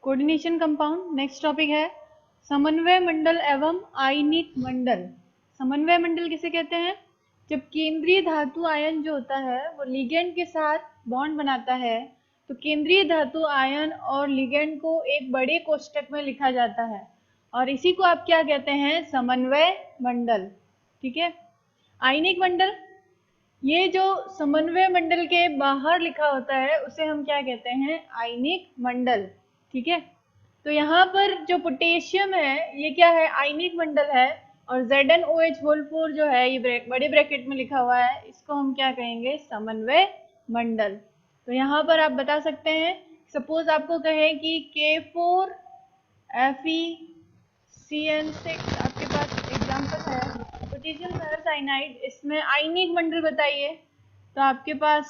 Coordination compound. Next topic है समन्वय मंडल एवं आयनिक मंडल। समन्वय मंडल किसे कहते हैं? जब केंद्रीय धातु आयन जो होता है वो लिगेंड के साथ बॉन्ड बनाता है तो केंद्रीय धातु आयन और लिगेंड को एक बड़े कोष्टक में लिखा जाता है और इसी को आप क्या कहते हैं? समन्वय मंडल। ठीक है। आयनिक मंडल, ये जो समन्वय मंडल के बाहर लिखा होता है उसे हम क्या कहते हैं? आयनिक मंडल। ठीक है। तो यहाँ पर जो पोटेशियम है ये क्या है? आयनिक मंडल है और ZnOH4 जो है ये बड़े ब्रैकेट में लिखा हुआ है, इसको हम क्या कहेंगे? समन्वय मंडल। तो यहाँ पर आप बता सकते हैं, सपोज आपको कहें कि K4FeCN6 आपके पास एग्जाम्पल है पोटेशियम फेरोसाइनाइड, इसमें आयनिक मंडल बताइए। तो आपके पास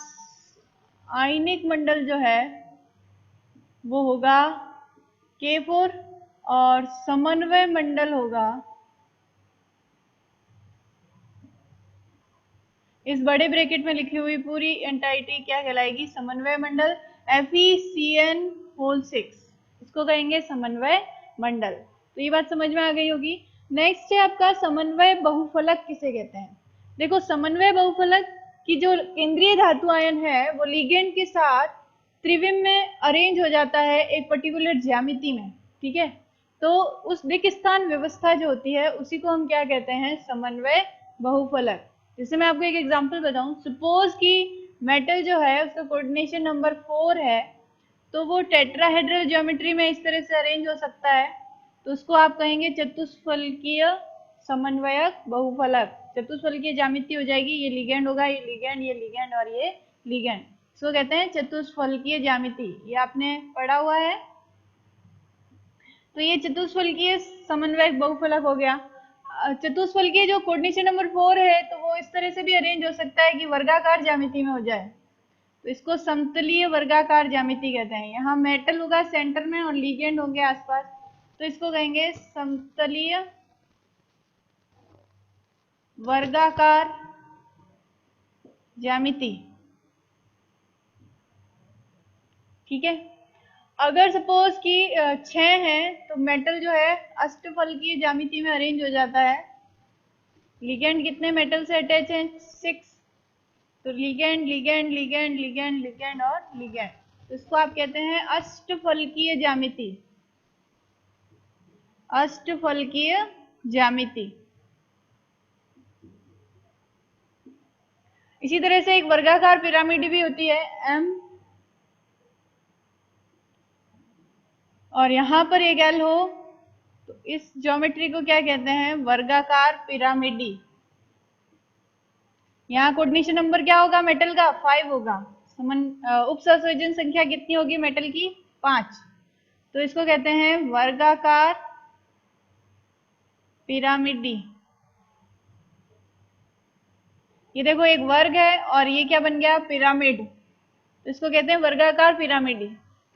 आयनिक मंडल जो है वो होगा K4 और समन्वय मंडल होगा इस बड़े ब्रैकेट में लिखी हुई पूरी एंटाइटी क्या कहलाएगी? समन्वय मंडल। FeCN6 इसको कहेंगे समन्वय मंडल। तो ये बात समझ में आ गई होगी। नेक्स्ट है आपका समन्वय बहुफलक किसे कहते हैं? देखो, समन्वय बहुफलक की जो केंद्रीय धातु आयन है वो लिगेंड के साथ त्रिविम में अरेंज हो जाता है एक पर्टिकुलर ज्यामिति में। ठीक है। तो उस दिक् स्थान व्यवस्था जो होती है उसी को हम क्या कहते हैं? समन्वय बहुफलक। जैसे मैं आपको एक एग्जांपल बताऊं, सपोज कि मेटल जो है उसका कोऑर्डिनेशन नंबर 4 है तो वो टेट्राहेड्रल ज्योमेट्री में इस तरह से अरेंज हो सकता है, तो उसको आप कहेंगे चतुष्फलकीय समन्वयक बहुफलक। चतुष्फलकीय ज्यामिति हो जाएगी, ये लिगेंड होगा, ये लिगेंड और ये लिगेंड, इसको कहते हैं चतुष्फलकीय ज्यामिति। ये आपने पढ़ा हुआ है। तो ये चतुष्फलकीय समन्वयक बहुफलक हो गया। चतुष्फलकीय जो कोऑर्डिनेशन नंबर 4 है तो वो इस तरह से भी अरेंज हो सकता है कि वर्गाकार ज्यामिति में हो जाए, तो इसको समतलीय वर्गाकार ज्यामिति कहते हैं। यहाँ मेटल होगा सेंटर में और लिगेंड होंगे आसपास, तो इसको कहेंगे समतलीय वर्गाकार ज्यामिति। ठीक है। अगर सपोज कि 6 है तो मेटल जो है अष्टफलकीय ज्यामिति में अरेंज हो जाता है। लिगेंड कितने मेटल से अटैच है? 6। तो ligand ligand ligand ligand ligand और लिगेंड, तो इसको आप कहते हैं अष्टफलकीय ज्यामिति। अष्टफलकीय ज्यामिति। इसी तरह से एक वर्गाकार पिरामिड भी होती है M, और यहां पर एक L हो तो इस ज्योमेट्री को क्या कहते हैं? वर्गाकार पिरामिडी। यहाँ कोऑर्डिनेशन नंबर क्या होगा मेटल का? 5 होगा। उपसंयोजन संख्या कितनी होगी मेटल की? 5। तो इसको कहते हैं वर्गाकार पिरामिडी। ये देखो एक वर्ग है और ये क्या बन गया? पिरामिड, तो इसको कहते हैं वर्गाकार पिरामिडी।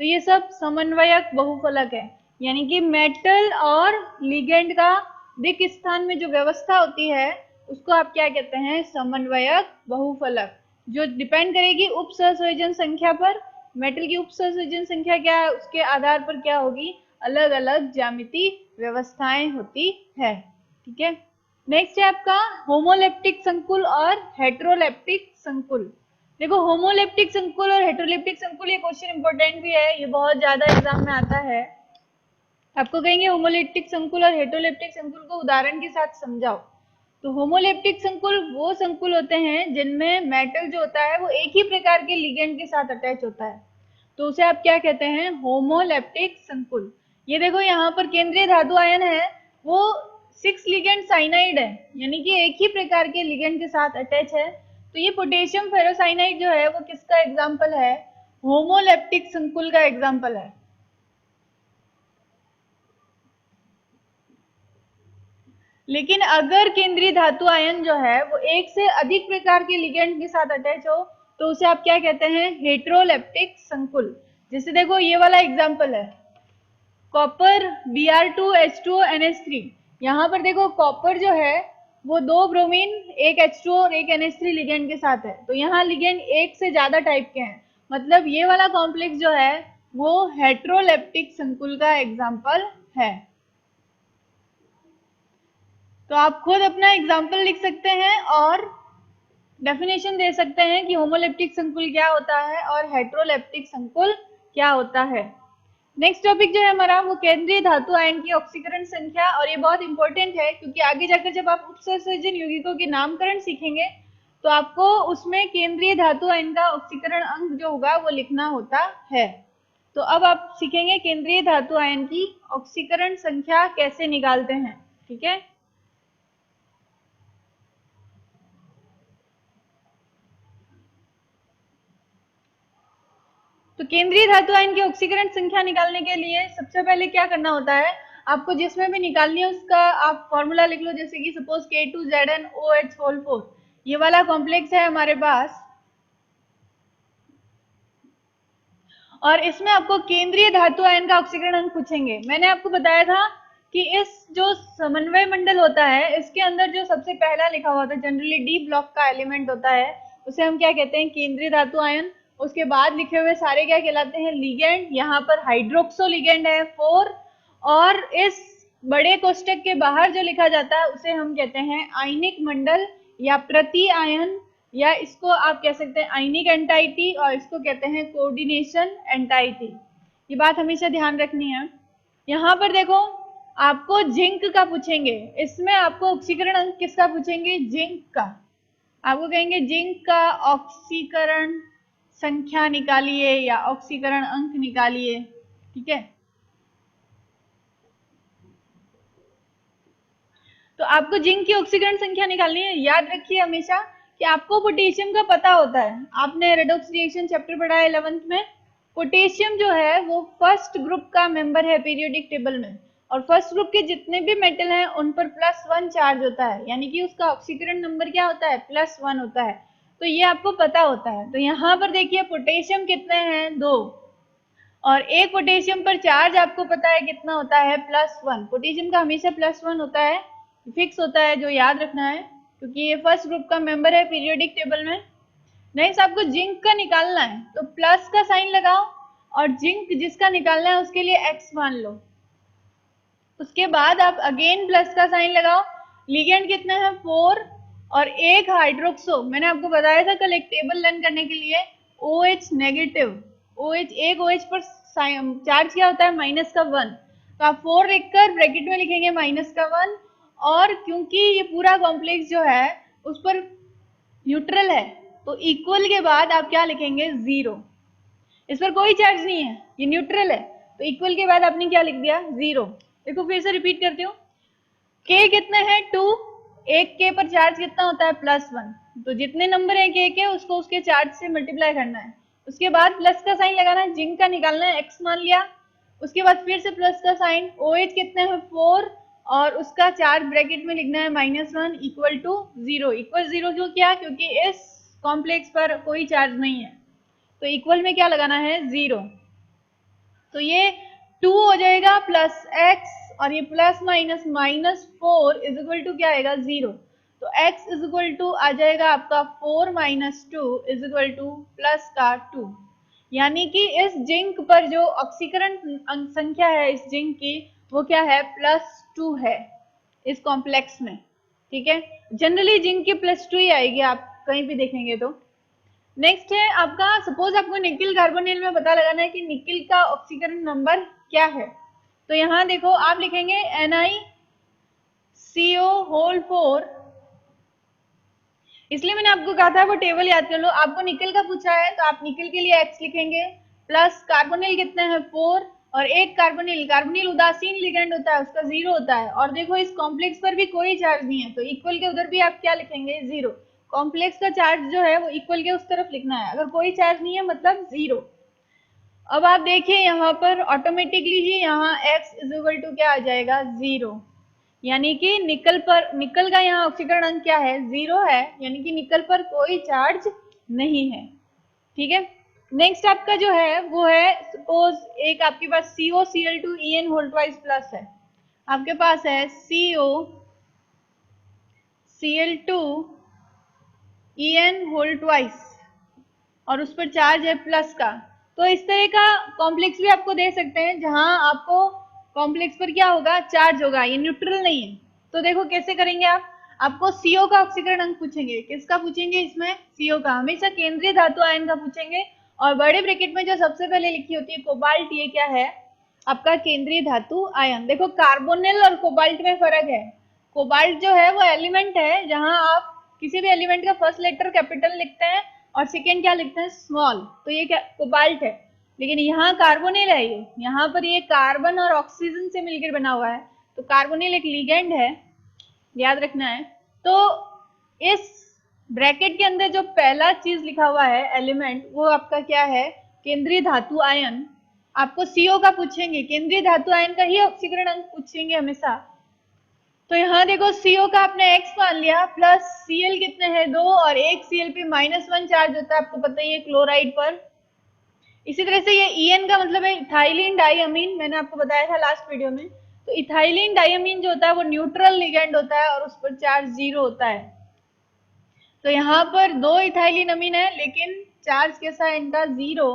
तो ये सब समन्वयक बहुफलक है, यानी कि मेटल और लिगेंड का दिक् स्थान में जो व्यवस्था होती है उसको आप क्या कहते हैं? समन्वयक बहुफलक, जो डिपेंड करेगी उपसंयोजन संख्या पर। मेटल की उपसंयोजन संख्या क्या है उसके आधार पर क्या होगी? अलग अलग ज्यामिति व्यवस्थाएं होती है। ठीक है। नेक्स्ट है आपका होमोलेप्टिक संकुल और हेट्रोलेप्टिक संकुल। देखो, होमोलेप्टिक संकुल और हेट्रोलेप्टिक संकुल, ये क्वेश्चन इंपॉर्टेंट भी है, ये बहुत ज्यादा एग्जाम में आता है। आपको कहेंगे होमोलेप्टिक संकुल और हेट्रोलेप्टिक संकुल को उदाहरण के साथ समझाओ। तो होमोलेप्टिक संकुल वो संकुल होते हैं जिनमें मेटल जो होता है वो एक ही प्रकार के लिगेंड के साथ अटैच होता है, तो उसे आप क्या कहते हैं? होमोलेप्टिक संकुल। ये देखो यहाँ पर केंद्रीय धातु आयन है वो 6 लिगेंड साइनाइड है, यानी कि एक ही प्रकार के लिगेंड के साथ अटैच है। तो ये पोटेशियम फेरोसाइनाइड जो है वो किसका एग्जाम्पल है? होमोलेप्टिक संकुल का एग्जाम्पल है। लेकिन अगर केंद्रीय धातु आयन जो है वो एक से अधिक प्रकार के लिगेंड के साथ अटैच हो तो उसे आप क्या कहते हैं? हेट्रोलेप्टिक संकुल। जैसे देखो ये वाला एग्जाम्पल है कॉपर Br2H2O NH3। यहाँ पर देखो कॉपर जो है वो 2 ब्रोमीन, एक H2O और एक NH3 लिगेंड के साथ है, तो यहाँ लिगेंड एक से ज्यादा टाइप के हैं। मतलब ये वाला कॉम्प्लेक्स जो है वो हेट्रोलेप्टिक संकुल का एग्जाम्पल है। तो आप खुद अपना एग्जाम्पल लिख सकते हैं और डेफिनेशन दे सकते हैं कि होमोलेप्टिक संकुल क्या होता है और हेट्रोलेप्टिक संकुल क्या होता है। नेक्स्ट टॉपिक जो है हमारा वो केंद्रीय धातु आयन की ऑक्सीकरण संख्या, और ये बहुत इंपॉर्टेंट है क्योंकि आगे जाकर जब आप उपसंयोजन यौगिकों के नामकरण सीखेंगे तो आपको उसमें केंद्रीय धातु आयन का ऑक्सीकरण अंक जो होगा वो लिखना होता है। तो अब आप सीखेंगे केंद्रीय धातु आयन की ऑक्सीकरण संख्या कैसे निकालते हैं। ठीक है, तो केंद्रीय धातु आयन की ऑक्सीकरण संख्या निकालने के लिए सबसे पहले क्या करना होता है, आपको जिसमें भी निकालनी है उसका आप फॉर्मूला लिख लो। जैसे कि सपोज K2ZnOH4 ये वाला कॉम्प्लेक्स है हमारे पास, और इसमें आपको केंद्रीय धातु आयन का ऑक्सीकरण अंक पूछेंगे। मैंने आपको बताया था कि इस जो समन्वय मंडल होता है इसके अंदर जो सबसे पहला लिखा हुआ था जनरली डी ब्लॉक का एलिमेंट होता है उसे हम क्या कहते हैं, केंद्रीय धातु आयन। उसके बाद लिखे हुए सारे क्या कहलाते हैं, लिगेंड। यहाँ पर हाइड्रोक्सो लिगेंड है 4, और इस बड़े कोष्टक के बाहर जो लिखा जाता है उसे हम कहते हैं आयनिक मंडल या प्रति आयन, या इसको आप कह सकते हैं आयनिक एंटाइटी, और इसको कहते हैं कोऑर्डिनेशन एंटाइटी। ये बात हमेशा ध्यान रखनी है। यहाँ पर देखो आपको जिंक का पूछेंगे, इसमें आपको ऑक्सीकरण अंक किसका पूछेंगे, जिंक का। आपको कहेंगे जिंक का ऑक्सीकरण संख्या निकालिए या ऑक्सीकरण अंक निकालिए। ठीक है, तो आपको जिंक की ऑक्सीकरण संख्या निकालनी है। याद रखिए हमेशा कि आपको पोटेशियम का पता होता है, आपने रेडॉक्स रिएक्शन चैप्टर पढ़ा है 11th में। पोटेशियम जो है वो फर्स्ट ग्रुप का मेंबर है पीरियोडिक टेबल में, और फर्स्ट ग्रुप के जितने भी मेटल हैं उन पर +1 चार्ज होता है, यानी कि उसका ऑक्सीकरण नंबर क्या होता है, +1 होता है। तो ये आपको पता होता है। तो यहाँ पर देखिए पोटेशियम कितने हैं, 2, और एक पोटेशियम पर चार्ज आपको पता है कितना होता है, +1। पोटेशियम का हमेशा +1 होता है, फिक्स होता है, जो याद रखना है क्योंकि ये फर्स्ट ग्रुप का मेंबर है पीरियोडिक टेबल में। नेक्स्ट आपको जिंक का निकालना है, तो प्लस का साइन लगाओ और जिंक जिसका निकालना है उसके लिए x मान लो। उसके बाद आप अगेन प्लस का साइन लगाओ। लिगेंड कितने हैं, 4, और एक हाइड्रोक्सो। मैंने आपको बताया था कल एक टेबल लर्न करने के लिए, OH नेगेटिव, OH एक OH पर चार्ज क्या होता है, -1। तो आप 4 लिखकर ब्रैकेट में लिखेंगे -1, और क्योंकि ये पूरा कॉम्प्लेक्स जो है उस पर न्यूट्रल है तो इक्वल के बाद आप क्या लिखेंगे, 0। इस पर कोई चार्ज नहीं है, ये न्यूट्रल है, तो इक्वल के बाद आपने क्या लिख दिया, 0। देखो फिर से रिपीट करती हूँ, k कितने हैं, 2, एक k पर चार्ज कितना होता है, +1। तो जितने नंबर है k के उसको उसके चार्ज से मल्टीप्लाई करना है। उसके बाद प्लस का साइन लगाना है, जिंक का निकालना है, x मान लिया। उसके बाद फिर से प्लस का साइन, OH कितने हैं, 4, और उसका चार्ज ब्रैकेट में लिखना है -1 इक्वल टू 0। इक्वल 0 क्यों किया, क्योंकि इस कॉम्प्लेक्स पर कोई चार्ज नहीं है, तो इक्वल में क्या लगाना है, 0। तो ये 2 हो जाएगा प्लस x, और ये plus minus -4 is equal to क्या आएगा, 0। तो x इज इक्वल टू आ जाएगा आपका 4 - 2 इज इक्वल टू प्लस का 2। यानी कि इस जिंक पर जो ऑक्सीकरण संख्या है इस जिंक की वो क्या है, +2 है इस कॉम्प्लेक्स में। ठीक है, जनरली जिंक की +2 ही आएगी, आप कहीं भी देखेंगे तो। नेक्स्ट है आपका, सपोज आपको निकिल कार्बोनिल में पता लगाना है कि निकिल का ऑक्सीकरण नंबर क्या है। तो यहाँ देखो आप लिखेंगे NiCO4। इसलिए मैंने आपको कहा था वो टेबल याद कर लो। आपको निकिल का पूछा है तो आप निकिल के लिए x लिखेंगे, प्लस कार्बोनिल कितने हैं, 4, और एक कार्बोनिल, कार्बोनिल उदासीन लिगेंड होता है उसका 0 होता है, और देखो इस कॉम्प्लेक्स पर भी कोई चार्ज नहीं है तो इक्वल के उधर भी आप क्या लिखेंगे, 0। कॉम्प्लेक्स का चार्ज जो है वो इक्वल के उस तरफ लिखना है, अगर कोई चार्ज नहीं है मतलब 0। अब आप देखिए यहाँ पर ऑटोमेटिकली ही यहाँ x इज इक्वल टू क्या आ जाएगा, 0। यानी कि निकल पर, निकल का यहाँ ऑक्सीकरण अंक क्या है, 0 है, यानी कि निकल पर कोई चार्ज नहीं है। ठीक है, नेक्स्ट आपका जो है वो है, सपोज एक आपके पास COCl2En होल ट्वाइस प्लस है, आपके पास है COCl2En होल ट्वाइस और उस पर चार्ज है प्लस का। तो इस तरह का कॉम्प्लेक्स भी आपको दे सकते हैं जहां आपको कॉम्प्लेक्स पर क्या होगा, चार्ज होगा, ये न्यूट्रल नहीं है। तो देखो कैसे करेंगे आप, आपको CO का ऑक्सीकरण अंक पूछेंगे। किसका पूछेंगे इसमें, CO का। हमेशा केंद्रीय धातु आयन का पूछेंगे और बड़े ब्रैकेट में जो सबसे पहले लिखी होती है कोबाल्ट, ये क्या है आपका केंद्रीय धातु आयन। देखो कार्बोनिल और कोबाल्ट में फर्क है। कोबाल्ट जो है वो एलिमेंट है जहां आप किसी भी एलिमेंट का फर्स्ट लेटर कैपिटल लिखते हैं और सेकेंड क्या लिखते हैं, स्मॉल, तो ये क्या कोबाल्ट है। लेकिन यहाँ कार्बोनिल है, ये यहाँ पर ये कार्बन और ऑक्सीजन से मिलकर बना हुआ है, तो कार्बोनिल एक लिगेंड है, याद रखना है। तो इस ब्रैकेट के अंदर जो पहला चीज लिखा हुआ है एलिमेंट, वो आपका क्या है, केंद्रीय धातु आयन। आपको CO का पूछेंगे, केंद्रीय धातु आयन का ही ऑक्सीकरण अंक पूछेंगे हमेशा। तो यहाँ देखो CO का आपने x मान लिया, प्लस Cl कितने हैं 2, और एक Cl पे -1 चार्ज होता है, आपको पता ही है क्लोराइड पर। इसी तरह से ये En का मतलब है इथाइलिन डाइअमीन, मैंने आपको बताया था लास्ट वीडियो में। तो इथाइलिन डाइअमीन जो होता है वो न्यूट्रल लिगेंड होता है और उस पर चार्ज 0 होता है। तो यहाँ पर 2 इथाइलिन अमीन है लेकिन चार्ज कैसा है इनका, 0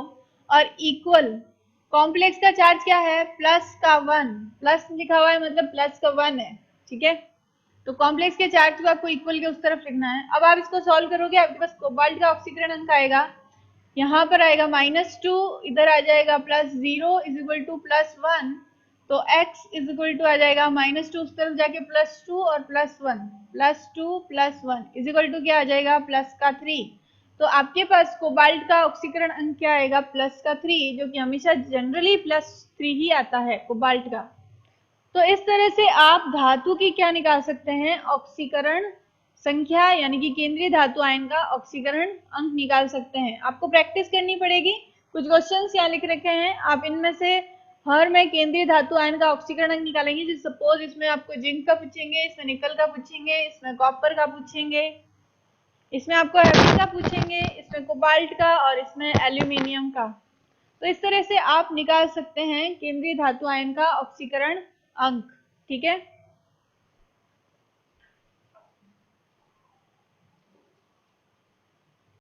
और इक्वल। कॉम्प्लेक्स का चार्ज क्या है, प्लस का 1, प्लस लिखा हुआ है मतलब प्लस का 1 है, ठीक है। तो कॉम्प्लेक्स के चार्ज को आपको इक्वल के उस तरफ लिखना है। अब आप इसको सॉल्व करोगे, आपके पास कोबाल्ट का ऑक्सीकरण अंक आएगा, यहाँ पर आएगा -2, इधर आ जाएगा +0 इज इक्वल टू +1, तो x इज इक्वल टू आ जाएगा -2 उस तरफ जाके +2 और +1, +2 +1 इज इक्वल टू क्या आ जाएगा, प्लस का 3। तो आपके पास कोबाल्ट का ऑक्सीकरण अंक क्या आएगा, प्लस का 3, जो कि हमेशा जनरली +3 ही आता है कोबाल्ट का। तो इस तरह से आप धातु की क्या निकाल सकते हैं, ऑक्सीकरण संख्या, यानी कि केंद्रीय धातु आयन का ऑक्सीकरण अंक निकाल सकते हैं। आपको प्रैक्टिस करनी पड़ेगी। कुछ क्वेश्चंस यहाँ लिख रखे हैं, आप इनमें से हर में केंद्रीय धातु आयन का ऑक्सीकरण अंक निकालेंगे। जैसे सपोज इसमें आपको जिंक का पूछेंगे, इसमें निकल का पूछेंगे, इसमें कॉपर का पूछेंगे, इसमें आपको Fe का पूछेंगे, इसमें कोबाल्ट का और इसमें एल्यूमिनियम का। तो इस तरह से आप निकाल सकते हैं केंद्रीय धातु आयन का ऑक्सीकरण अंक, ठीक है।